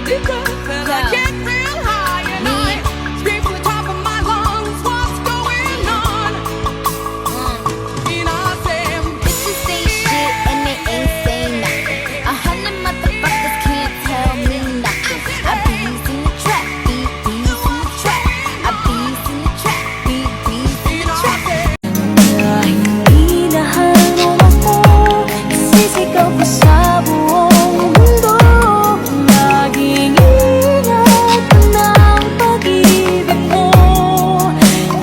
And I get real high and I scream from the top of my lungs, what's going on? And I say, Bitches say shit and they ain't say nothing. 100 motherfuckers can't tell me nothing. I bees in the trap, bees in the trap. I bees in the trap, bees in the trap. Hindi na halong ako, isisigaw ko sa buong mundo. Laging ingat ng pag-ibig mo.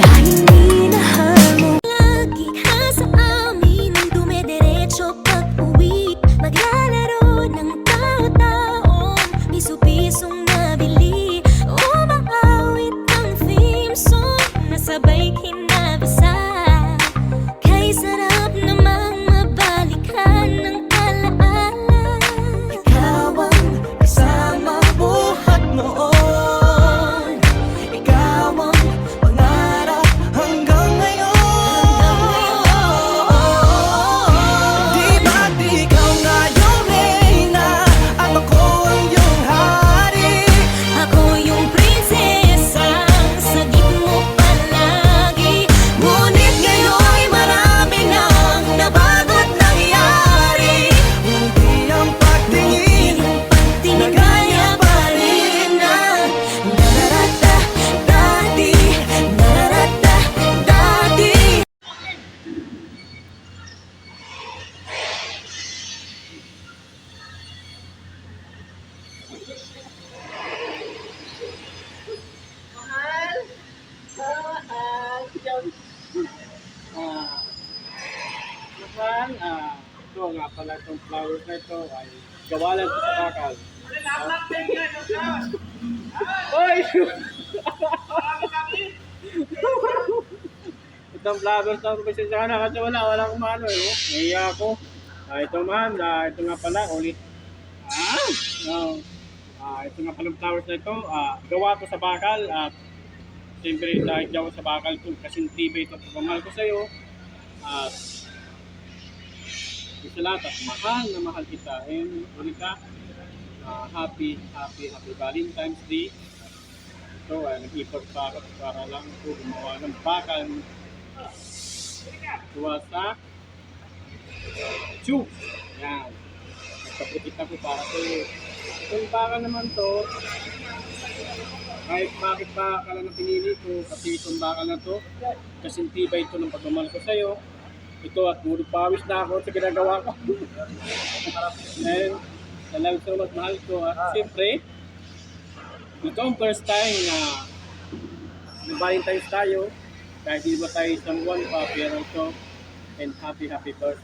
Dahil hindi na halong lagi ka sa amin ang dumediretso pag-uwi. Maglalaro ng tao-taong piso-pisong nabili. Umaawit ang theme song na sabay kinabasa. Kay sarap namang mabalikan ng alaala. Ikaw ang kasama buhat noon. Ikaw ang pangarap hanggang ngayon. Di ba't ikaw nga yung reyna at ako ang iyong hari? Ako yung prinsesang sagip mo palagi. Ngunit ngayon'y marami nang nabago't nangyari. Hindi ang pagtingin na gaya pa rin na nararata dati, nararata dati. Ito nga pala itong flowers na ito ay gawa lang sa bakal. Oy! Itong flowers na ito, pasensya na kasi walang kumano eh. Oh. Nahiya ako. Ito ma'am, ito nga pala ulit. Ito nga pala flowers na ito, gawa ko sa bakal at siyempre dahil gawa sa bakal ito kasi tibay ito pagmamahal ko sa'yo. At sa lahat, mahal na mahal kita. And Monica, happy Valentine's Day. Ito, nag-ipag pa ako para lang ito gumawa ng bakal. Tuwa sa tube. Yan. Nagkapukit ako para ito. Itong bakal naman to, kahit bakit bakal na pinili ko, kasi itong bakal na to, kasi tibay ito ng pagmamahal ko sa'yo. Ito at puro pawis na ako sa ginagawa ko. And talagang ito mas mahal ko. At siyempre, ito ang first time na Valentine's tayo. Kahit di ba tayo isang buwan pa, pero ito, and happy birthday.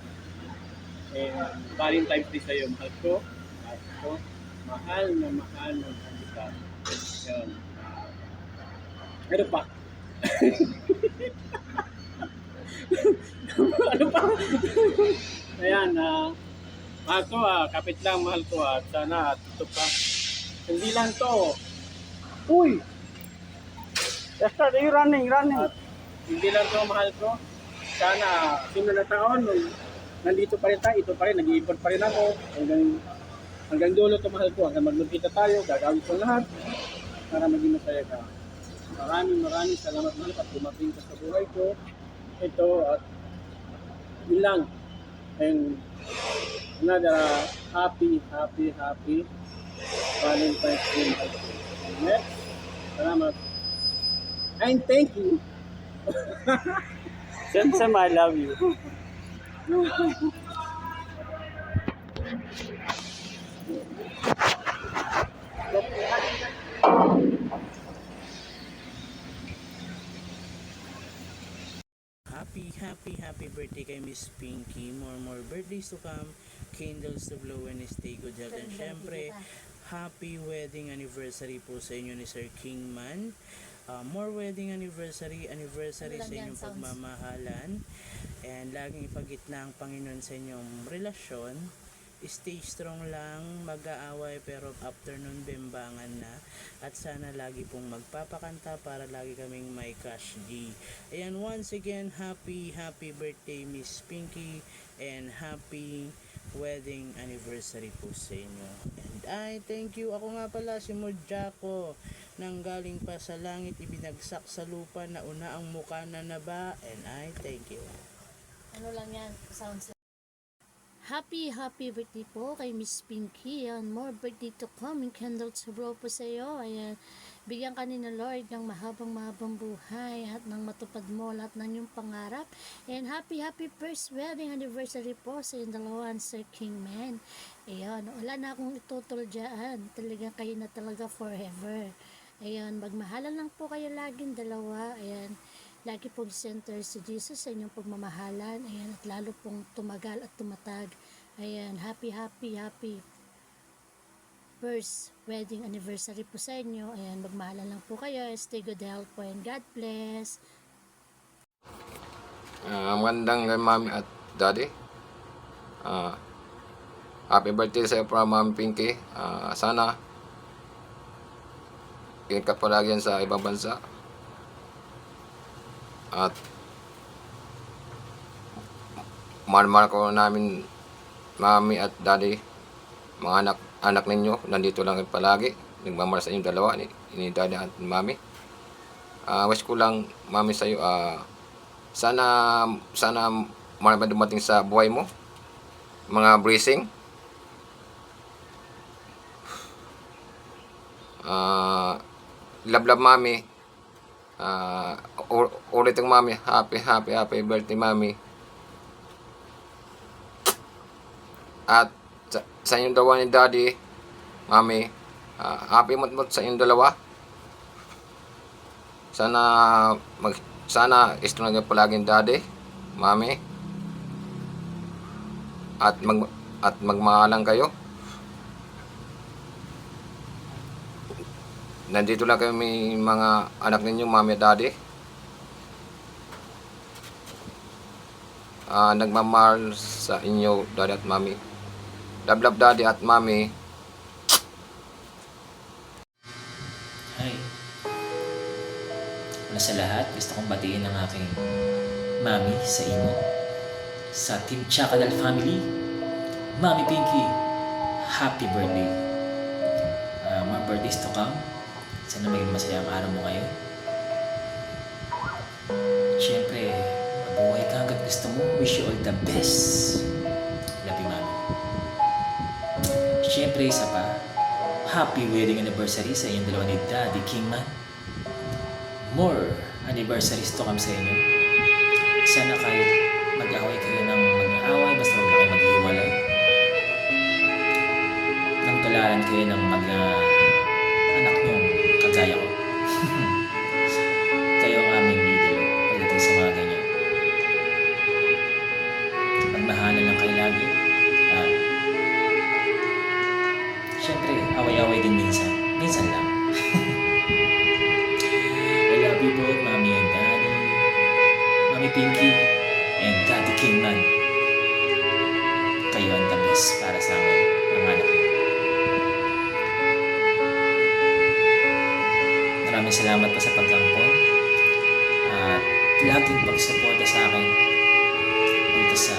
And Valentine's Day sa'yo, mahal ko. At ito, mahal na mahal kita. Yan. Ano pa? Ano pa? Ayan, mahal ko kapit lang mahal ko at sana at ito pa. Hindi lang to. Uy! Running. At hindi lang to mahal ko. Sana sunod na taon, nandito pa rin tayo, ito pa rin, nag-iipon pa rin ako. Hanggang dulo to mahal ko. Hanggang maglupita tayo, gagawin ko lahat para maging masaya ka. Maraming salamat mahal at dumating ka sa buhay ko. Ito at yun lang. And another happy Valentine's Day. Next, salamat. And thank you. Sam, I love you. Happy birthday kay Miss Pinky. More birthdays to come. Candles to blow and stay good health. And syempre, happy wedding anniversary po sa inyo ni Sir Kingman. More wedding anniversary sa inyong pagmamahalan. And laging ipagitna ang Panginoon sa inyong relasyon. Stay strong lang, mag-aaway pero after nun bimbangan na. At sana lagi pong magpapakanta para lagi kaming may cash G. Ayan, once again, happy birthday Miss Pinky and happy wedding anniversary po sa inyo. And ay thank you. Ako nga pala si Mojako nang galing pa sa langit ibinagsak sa lupa na una ang mukha na naba and I thank you. Ano lang yan, sounds like. Happy birthday po kay Miss Pinky. Ayan, more birthday to come. Yung candle to blow po sa iyo. Ayan, bigyan ka ni na Lord ng mahabang buhay at nang matupad mo lahat ng iyong pangarap. And happy first wedding anniversary po sa iyong dalawan, Sir Kingman. Ayan, wala na akong itutol dyan. Talagang kayo na talaga forever. Ayan, magmahalan lang po kayo laging dalawa. Ayan, lagi pong center si Jesus sa inyong pagmamahalan. Ayan, at lalo pong tumagal at tumatag. Ayan, happy first wedding anniversary po sa inyo. Ayan, magmahalan lang po kayo. Stay good health po and God bless. Magandang kay Mami at Daddy. Happy birthday sa iyo from Mami Pinky. Sana ingat ka palagi yan sa ibang bansa. At mahal ko namin Mami at Daddy, mga anak ninyo, nandito lang palagi, nagmamahal sa inyong dalawa ni Daddy at Mami. Wish ko lang Mami sa iyo, sana marami dumating sa buhay mo, mga blessing. Love Mami. Ulit ang Mami, happy birthday Mami. At sa inyong dalawa ni Daddy, Mami, happy mut sa inyong dalawa. Sana strong na palaging Daddy, Mami. At magmahalan kayo. Nandito lang kami mga anak ninyo, Mami at Daddy. Nagmamahal sa inyo, Daddy at Mami. Love Daddy at Mami. Hi. Una sa lahat, gusto kong batiin ang aking Mami sa imo. Sa Team Chakadal family, Mami Pinky, happy birthday. More birthdays to come. Sana maging masaya ang araw mo ngayon. Siyempre, mabuhay ka hanggat gusto mo. Wish you all the best. Love you, Mami. Siyempre, isa pa, happy wedding anniversary sa inyong dalawa ni Daddy Kingman. More anniversaries to come sa inyo. Sana kahit mag-away kayo ng mag-aaway, basta huwag na kayo maghiwalay. Nang tularan kayo ng anak nyong kagaya ko. Kayo ang aming leader pagdating sa mga ganyan. Magmahalan lang kayo lagi. Siyempre, away-away din minsan. Minsan lang. I love you both, Mami and Daddy. Mami Pinky and Daddy Kingman. Kayo ang the best para sa amin, mga anak ko. Maraming salamat po sa pagkampon at laging pagsuporta sa akin dito sa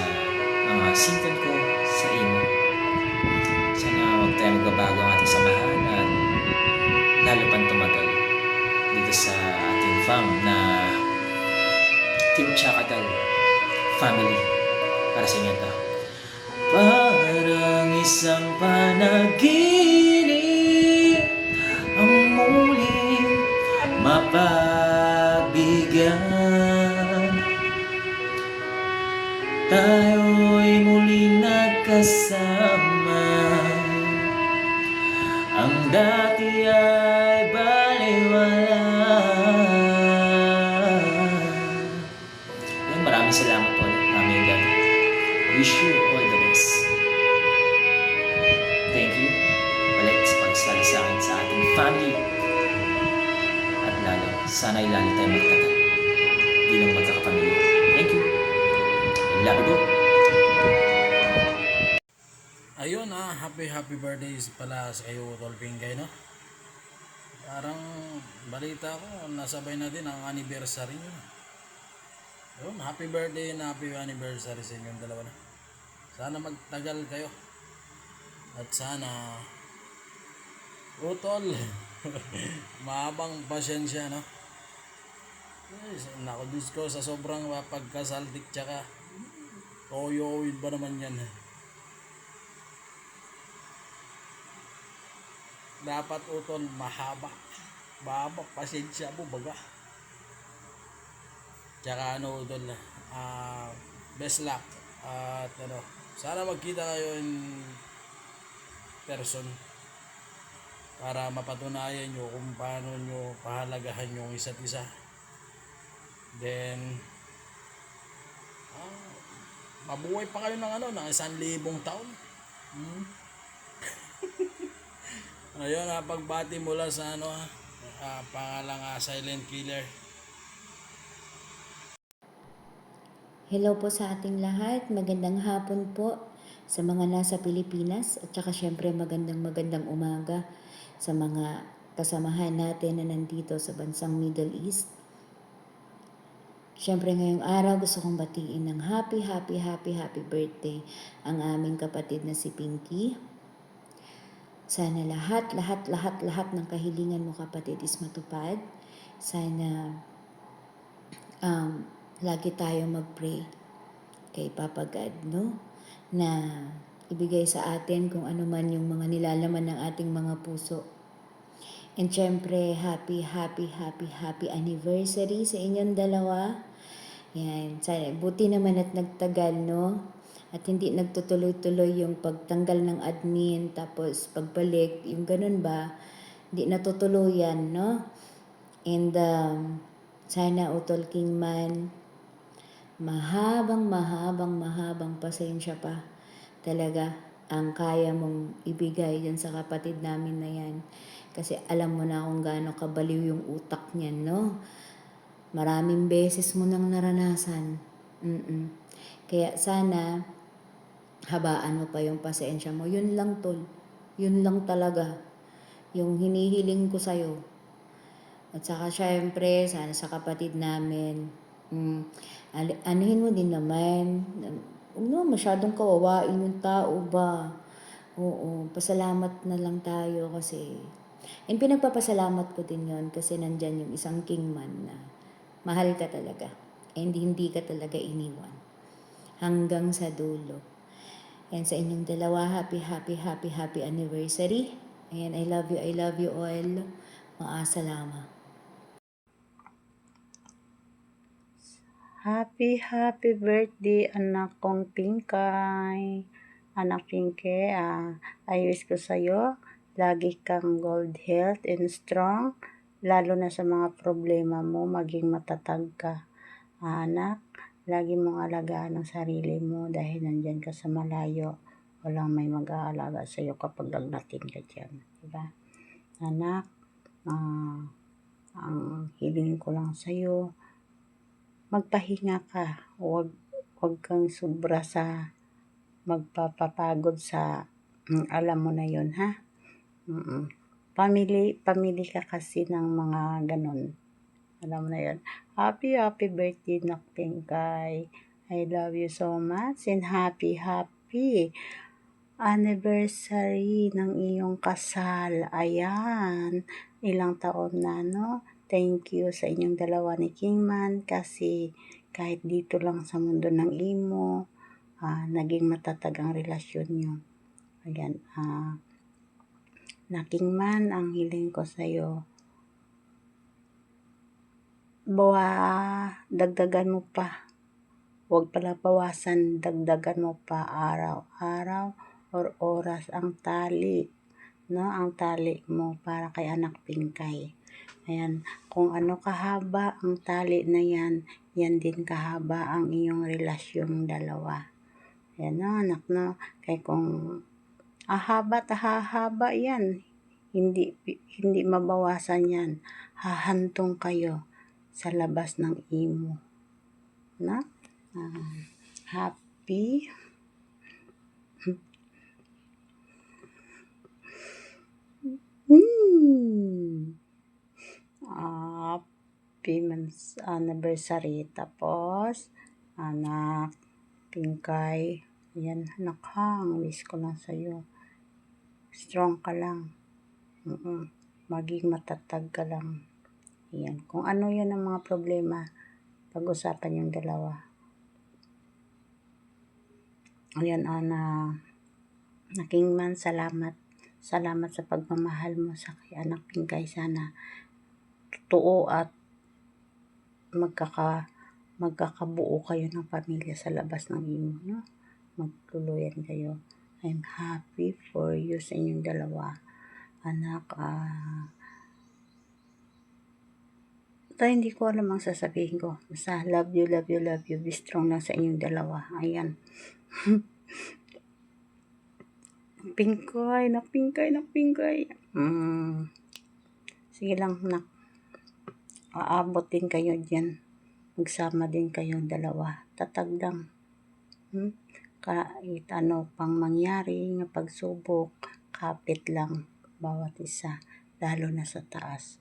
mga singkon ko sa imo. Sana huwag tayo magbabago ang ating samahan at lalo pang tumagal dito sa ating fam na Team Chakadal family. Para sa inyo ito. Parang isang panaginip ang muling mapabigyan. Tayo'y muling nagkasama. Ang dati ay baliwala. Yan, maraming salamat po, Mami and Daddy. Wish you all the best. Thank you ulit sa pagsali sa akin sa ating family. At lalo, sana ay lalo tayo magtagal bilang magkakapamilya. Thank you. I love you. Ayun happy birthdays pala sa kayo Tol Pingay, no? Parang balita ko, nasabay na din ang anniversary nyo. Ayun, happy birthday and happy anniversary sa inyong dalawa na. Sana magtagal kayo. At sana Utol. Mahabang pasensya, no? Naku, Diyos ko, sa sobrang pagkasaldik tsaka toyo-oil ba naman yan? Dapat utol, mahaba. Mahaba, pasensya mo, baga. Tsaka ano, utol, best luck. At ano, sana magkita kayo in person para mapatunayan nyo kung paano nyo pahalagahan yung isa't isa. Then, mabuhay pa kayo ng ano, ng 1,000 taon. Ayun, pagbati mula sa ano, pangalang Silent Killer. Hello po sa ating lahat. Magandang hapon po sa mga nasa Pilipinas at saka syempre magandang umaga sa mga kasamahan natin na nandito sa bansang Middle East. Syempre ngayong araw gusto kong batiin ng happy birthday ang aming kapatid na si Pinky. Sana lahat ng kahilingan mo kapatid is matupad. Sana lagi tayo mag-pray kay Papa God, no? Na ibigay sa atin kung ano man yung mga nilalaman ng ating mga puso. And syempre, happy anniversary sa inyong dalawa. Yan, sana, buti naman at nagtagal, no? At hindi nagtutuloy-tuloy yung pagtanggal ng admin, tapos pagbalik, yung ganun ba? Hindi natutuluyan, no? And sana Utol Kingman, mahabang pasensya pa talaga ang kaya mong ibigay dyan sa kapatid namin na yan. Kasi alam mo na kung gaano kabaliw yung utak niyan, no? Maraming beses mo nang naranasan. Kaya sana, habaan mo pa yung pasensya mo. Yun lang, Tol. Yun lang talaga. Yung hinihiling ko sa'yo. At saka syempre, sana sa kapatid namin, anuhin mo din naman. Huwag naman masyadong kawawain yung tao ba? Oo, pasalamat na lang tayo kasi. And pinagpapasalamat ko din yon kasi nandyan yung isang kingman na mahal ka talaga. And hindi ka talaga iniwan. Hanggang sa dulo. And sa inyong dalawa, happy anniversary. Ayan, I love you all. Maasalama. Happy birthday anak kong Pinkay. Anak Pinky, I wish ko sa'yo, lagi kang gold health and strong, lalo na sa mga problema mo, maging matatag ka. Anak, lagi mong alagaan ang sarili mo dahil nandyan ka sa malayo. Walang may mag-aalaga sa'yo kapag lagnatin ka dyan. Diba? Anak, ang hiling ko lang sa'yo, magpahinga ka. Huwag kang sobra sa magpapapagod sa alam mo na yun, ha? Pamili ka kasi ng mga ganun. Alam mo na yun. Happy birthday, Nak Pinkay. I love you so much and happy anniversary ng iyong kasal. Ayan, ilang taon na, no? Thank you sa inyong dalawa ni Kingman kasi kahit dito lang sa mundo ng imo, naging matatag ang relasyon nyo. Ayan, na Kingman, ang hiling ko sa'yo, dagdagan mo pa. Huwag pala bawasan, dagdagan mo pa araw-araw or oras ang tali, no? Ang tali mo para kay anak Pinkay. Ayan, kung ano kahaba ang tali na yan din kahaba ang iyong relasyong dalawa. Ayan, no, anak, no? Kaya kung hahaba yan, hindi mabawasan yan. Hahantong kayo sa labas ng imo. No? Happy anniversary. Tapos, anak Pinkay, yan, anak, ang wish ko lang sa'yo, strong ka lang. Maging matatag ka lang. Yan. Kung ano yan ang mga problema, pag-usapan yung dalawa. Ayan, na Kingman, salamat. Salamat sa pagmamahal mo sa kay anak Pinkay. Sana totoo at magkakabuo kayo ng pamilya sa labas ng imo, no? Magtuluyan kayo. I'm happy for you sa inyong dalawa. Anak, hindi ko alam ang sasabihin ko. Basta love you, love you, love you. Be strong lang sa inyong dalawa. Ayan. Pinkay. Sige lang, nak. Aabot din kayo dyan. Magsama din kayong dalawa. Tatag lang. Kahit ano pang mangyari nga pagsubok, kapit lang bawat isa. Lalo na sa taas.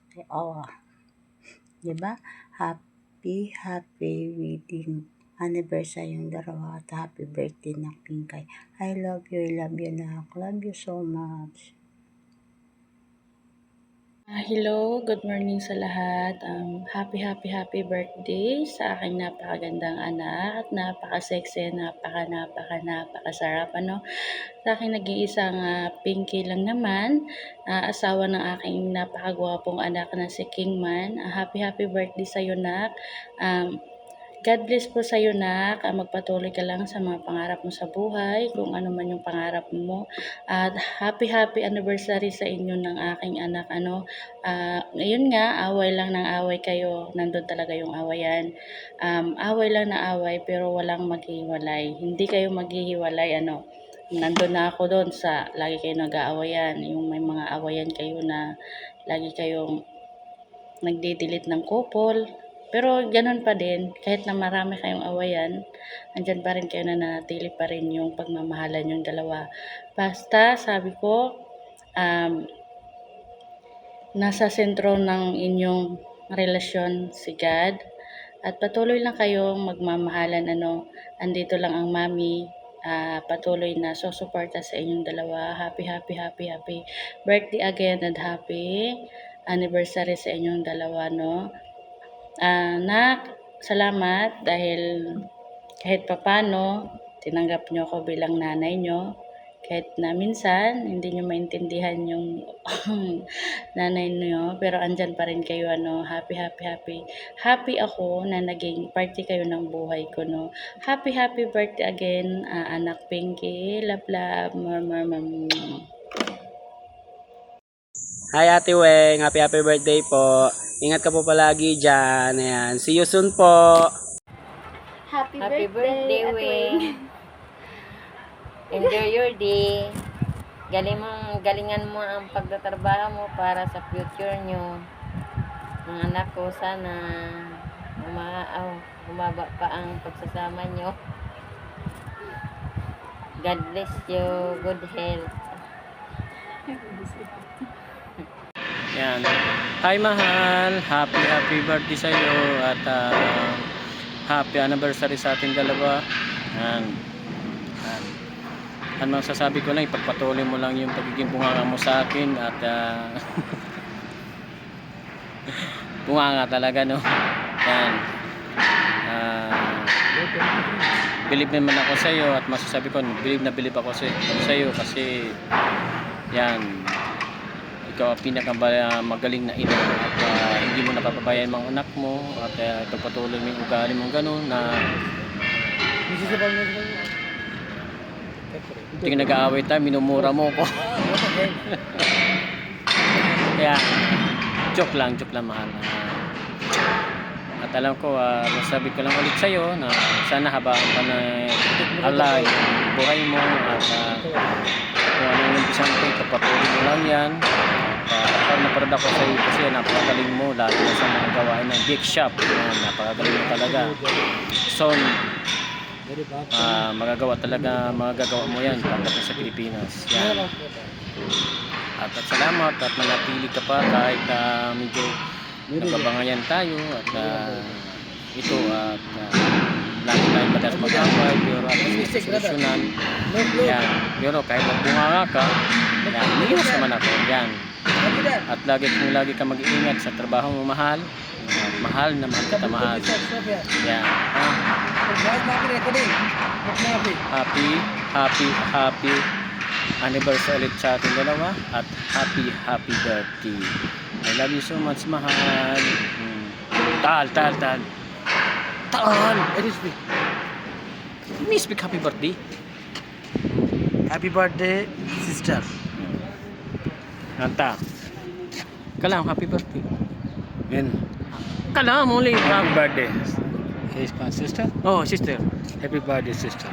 Diba? Happy wedding anniversary yung dalawa at happy birthday na Pinkay. I love you, nak. Love you so much. Hello, good morning sa lahat. Happy birthday sa aking napakagandang anak at napaka-sexy, napakasarap, Sa aking nag-iisang Pinky lang naman, asawa ng aking napakagwapong anak na si Kingman. Happy birthday sa iyo, nak. God bless po sa iyo, nak. Magpatuloy ka lang sa mga pangarap mo sa buhay, kung ano man yung pangarap mo. At happy anniversary sa inyo ng aking anak. Ngayon nga, away lang ng away kayo. Nandun talaga yung awayan. Away lang na away, pero walang maghihiwalay. Hindi kayo maghihiwalay, Nandun na ako doon sa lagi kayo nag-aawayan. Yung may mga awayan kayo na lagi kayong nagde-delete ng couple. Pero ganun pa din, kahit na marami kayong awayan, andyan pa rin kayo, nananatili pa rin yung pagmamahalan yung dalawa. Basta, sabi ko, nasa sentro ng inyong relasyon si God. At patuloy lang kayong magmamahalan, andito lang ang mami, patuloy na susuporta sa inyong dalawa. Happy birthday again and happy anniversary sa inyong dalawa, Nak, salamat dahil kahit papano tinanggap nyo ako bilang nanay nyo. Kahit na minsan hindi nyo maintindihan yung nanay nyo, pero andyan pa rin kayo, Happy ako na naging party kayo ng buhay ko, Happy birthday again, anak Pinky. Love, more. Hi Ate Weng, happy birthday po. Ingat ka po palagi dyan. Ayan. See you soon po. Happy birthday, Weng. Enjoy your day. Galingan mo ang pagtatrabaho mo para sa future nyo. Mga anak ko, sana bumaba pa ang pagsasama nyo. God bless you. Good health. Yan. Hi mahal. Happy birthday sa iyo at happy anniversary sa ating dalawa. Yan. Ano sasabi ko lang, ipagpatuloy mo lang yung pagiging bunganga mo sa akin at bunganga talaga, Yan. Believe naman ako sa iyo at masasabi ko, believe ako sa iyo kasi yan, ikaw ang pinakamagaling na ina at hindi mo napapabayaan mga anak mo at ipagpatuloy mo yung ugali mong gano'n na tuwing nag-aaway tayo, minumura mo ko. Kaya joke lang mahal. At alam ko, masabi ko lang ulit sa'yo na sana habaan pa na Allah yung buhay mo at kung ano yung isang ito, ipagpatuloy mo lang yan. At naparad ako sa'yo kasi napakagaling mo lalo na sa mga gawain ng big shop. Napakagaling mo talaga. So, magagawa mo yan pagdating sa Pilipinas. Yan. At salamat at manatili ka pa kahit medyo nagbabangayan tayo at ito at lagi tayo madalas mag-away pero at least solusyonan. Yan. Pero kahit nagbunganga ka, yan, iwas naman ako. Yan. At lagi ka mag-iingat sa trabaho mo, mahal. Mahal na mahal kita, mahal. Yan. Happy anniversary ulit sa ating dalawa. At happy birthday. I love you so much, mahal. Tal. Me speak happy birthday. Happy birthday, sister. Nanta. Kalam, happy birthday. When? Kalam, only Happy birthday. His sister? Oh, sister. Happy birthday, sister.